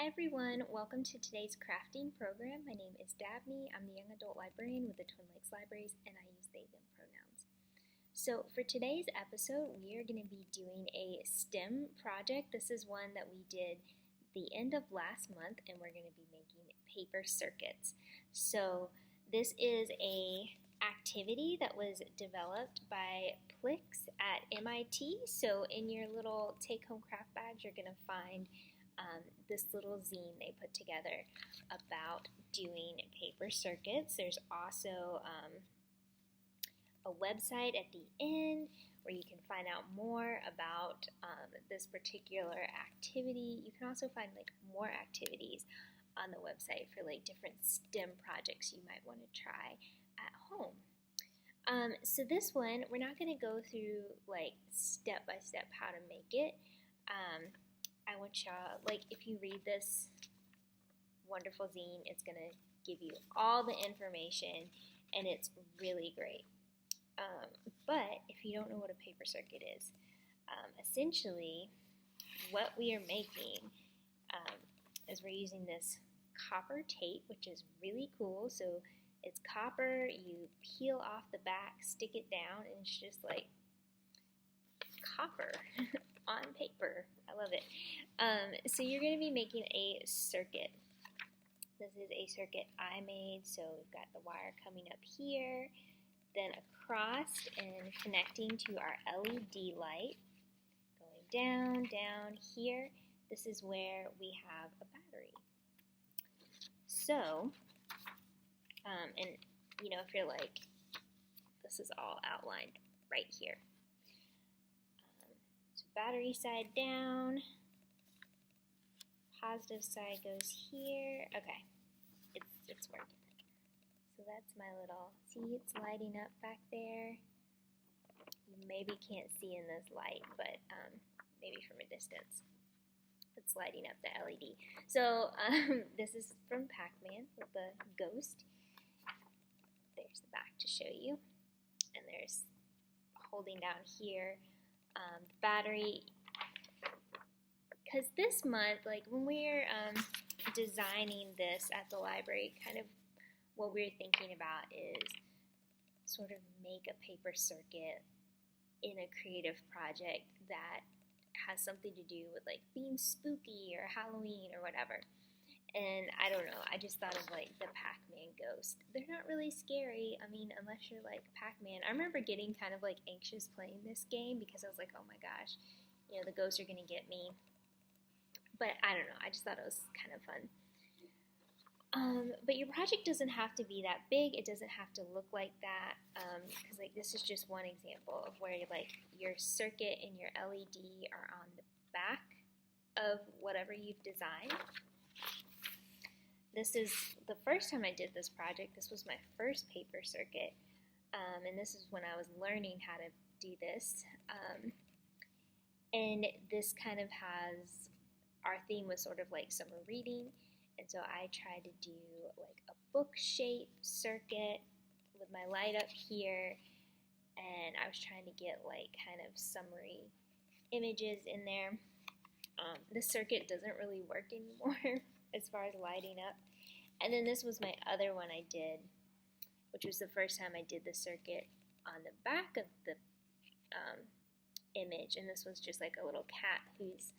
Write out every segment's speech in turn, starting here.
Hi everyone, welcome to today's crafting program. My name is Dabney. I'm the young adult librarian with the PLIX libraries and I use they, them pronouns. So for today's episode, we are going to be doing a STEM project. This is one that we did the end of last month and we're going to be making paper circuits. So this is a activity that was developed by PLIX at MIT. So in your little take-home craft bags, you're going to find this little zine they put together about doing paper circuits. There's also a website at the end where you can find out more about this particular activity. You can also find like more activities on the website for like different STEM projects you might want to try at home. So this one, we're not going to go through like step by step how to make it. I want y'all, like, if you read this wonderful zine, it's going to give you all the information, and it's really great. But if you don't know what a paper circuit is, essentially, what we are making is we're using this copper tape, which is really cool. So it's copper, you peel off the back, stick it down, and it's just like copper on paper. I love it. So you're going to be making a circuit. This is a circuit I made. So we've got the wire coming up here, then across and connecting to our LED light, going down, down here. This is where we have a battery. So, and you know, if you're like, this is all outlined right here. Battery side down, positive side goes here. Okay, it's working. So that's my little, see, it's lighting up back there. You maybe can't see in this light, but maybe from a distance. It's lighting up the LED. So this is from Pac-Man with the ghost. There's the back to show you. And there's holding down here. The battery, because this month, like when we're designing this at the library, kind of what we're thinking about is sort of make a paper circuit in a creative project that has something to do with like being spooky or Halloween or whatever. And I don't know, I just thought of like the Pac-Man ghost. They're not really scary, I mean, unless you're like Pac-Man. I remember getting kind of like anxious playing this game because I was like, oh my gosh, you know, the ghosts are going to get me. But I don't know, I just thought it was kind of fun. But your project doesn't have to be that big. It doesn't have to look like that, because like this is just one example of where like your circuit and your LED are on the back of whatever you've designed. This is the first time I did this project. This was my first paper circuit, and this is when I was learning how to do this. And this kind of has, our theme was sort of like summer reading, and so I tried to do like a book shape circuit with my light up here, and I was trying to get like kind of summery images in there. This circuit doesn't really work anymore as far as lighting up. And then this was my other one I did, which was the first time I did the circuit on the back of the image, and this was just like a little cat whose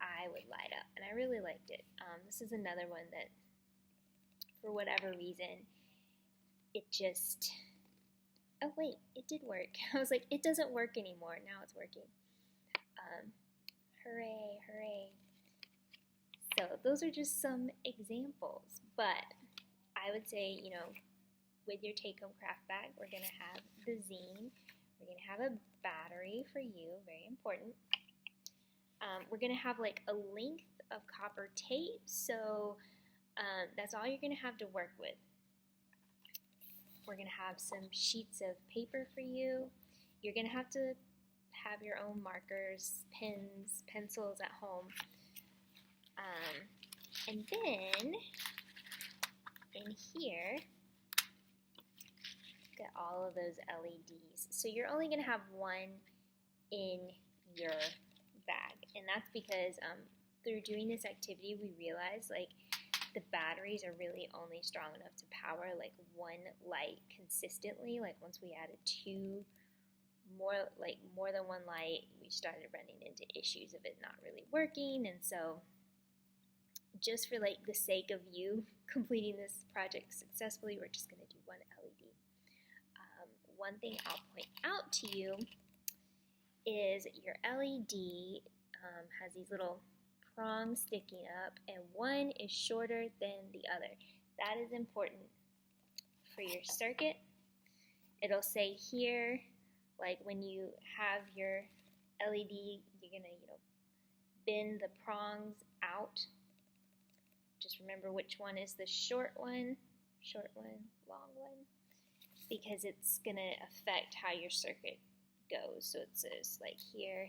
eye would light up, and I really liked it. This is another one that, for whatever reason, it just, oh wait, it did work. I was like, it doesn't work anymore. Now it's working. Hooray, hooray. So those are just some examples, but I would say, you know, with your take-home craft bag, we're going to have the zine, we're going to have a battery for you, very important. We're going to have like a length of copper tape, so that's all you're going to have to work with. We're going to have some sheets of paper for you. You're going to have your own markers, pens, pencils at home. And then in here, got all of those LEDs. So you're only going to have one in your bag, and that's because through doing this activity, we realized like the batteries are really only strong enough to power like one light consistently. Like once we added more than one light, we started running into issues of it not really working. And so just for like the sake of you completing this project successfully, we're just going to do one LED. One thing I'll point out to you is your LED has these little prongs sticking up, and one is shorter than the other. That is important for your circuit. It'll say here, like when you have your LED, you're gonna, bend the prongs out. Just remember which one is the short one, long one, because it's gonna affect how your circuit goes. So it says like here,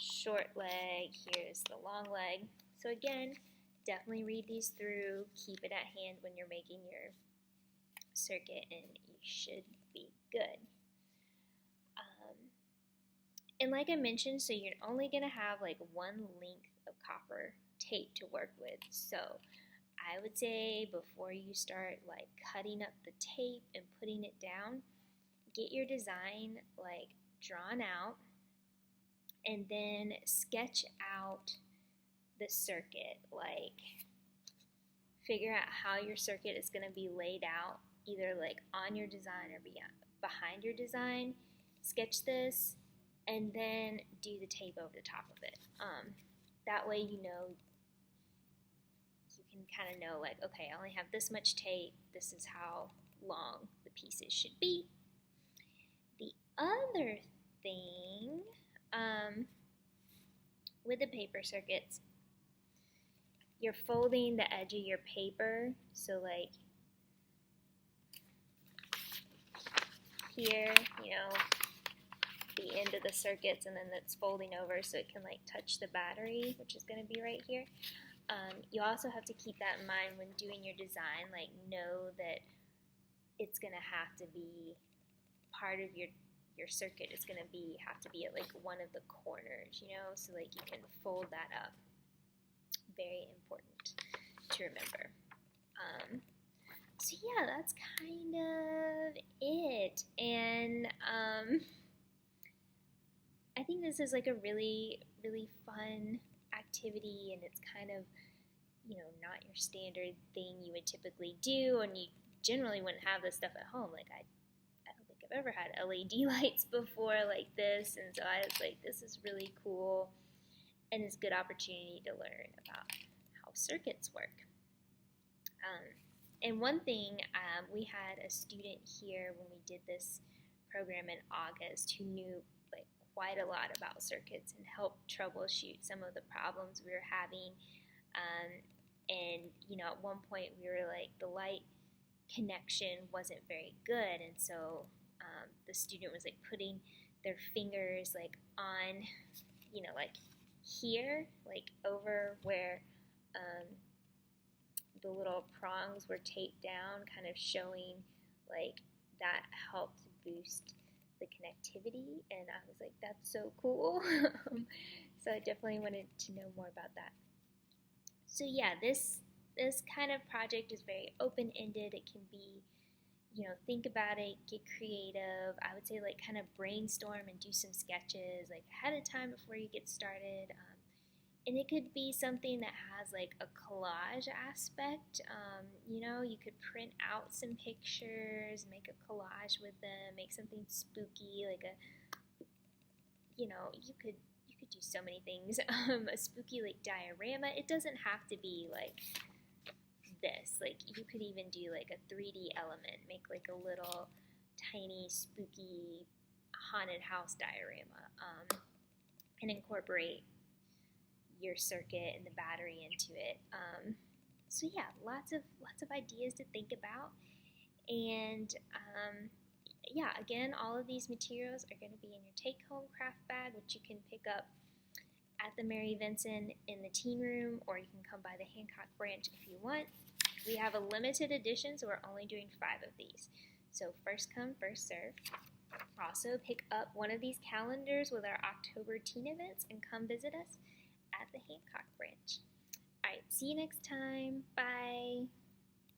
short leg, here's the long leg. So again, definitely read these through, keep it at hand when you're making your circuit, and you should be good. And like I mentioned, so you're only going to have like one length of copper tape to work with. So I would say before you start like cutting up the tape and putting it down, get your design like drawn out, and then sketch out the circuit. Like figure out how your circuit is going to be laid out, either like on your design or behind your design. Sketch this and then do the tape over the top of it. That way you can kind of know like, okay, I only have this much tape, this is how long the pieces should be. The other thing with the paper circuits, you're folding the edge of your paper, so like here, the end of the circuits, and then it's folding over so it can like touch the battery, which is going to be right here. You also have to keep that in mind when doing your design. Like know that it's going to have to be part of your circuit. It's going to have to be at like one of the corners, so like you can fold that up. Very important to remember. So yeah, that's kind of it. And I think this is like a really, really fun activity, and it's kind of, not your standard thing you would typically do, and you generally wouldn't have this stuff at home. Like I don't think I've ever had LED lights before like this, and so I was like, this is really cool, and it's a good opportunity to learn about how circuits work. And one thing, we had a student here when we did this program in August who knew like quite a lot about circuits and helped troubleshoot some of the problems we were having. And at one point we were like, the light connection wasn't very good, and so the student was like putting their fingers like on, like here, like over where the little prongs were taped down, kind of showing like that helped boost the connectivity, and I was like, that's so cool. So I definitely wanted to know more about that. So yeah, this kind of project is very open-ended. It can be, think about it, get creative. I would say like kind of brainstorm and do some sketches like ahead of time before you get started. And it could be something that has like a collage aspect. You could print out some pictures, make a collage with them, make something spooky, like you could do so many things. A spooky like diorama. It doesn't have to be like this. Like you could even do like a 3D element, make like a little tiny spooky haunted house diorama, and incorporate your circuit and the battery into it. So yeah, lots of ideas to think about. And yeah, again, all of these materials are going to be in your take-home craft bag, which you can pick up at the Mary Vinson in the teen room, or you can come by the Hancock branch if you want. We have a limited edition, so we're only doing 5 of these. So first come, first serve. Also pick up one of these calendars with our October teen events and come visit us at the Hancock branch. Alright, see you next time. Bye.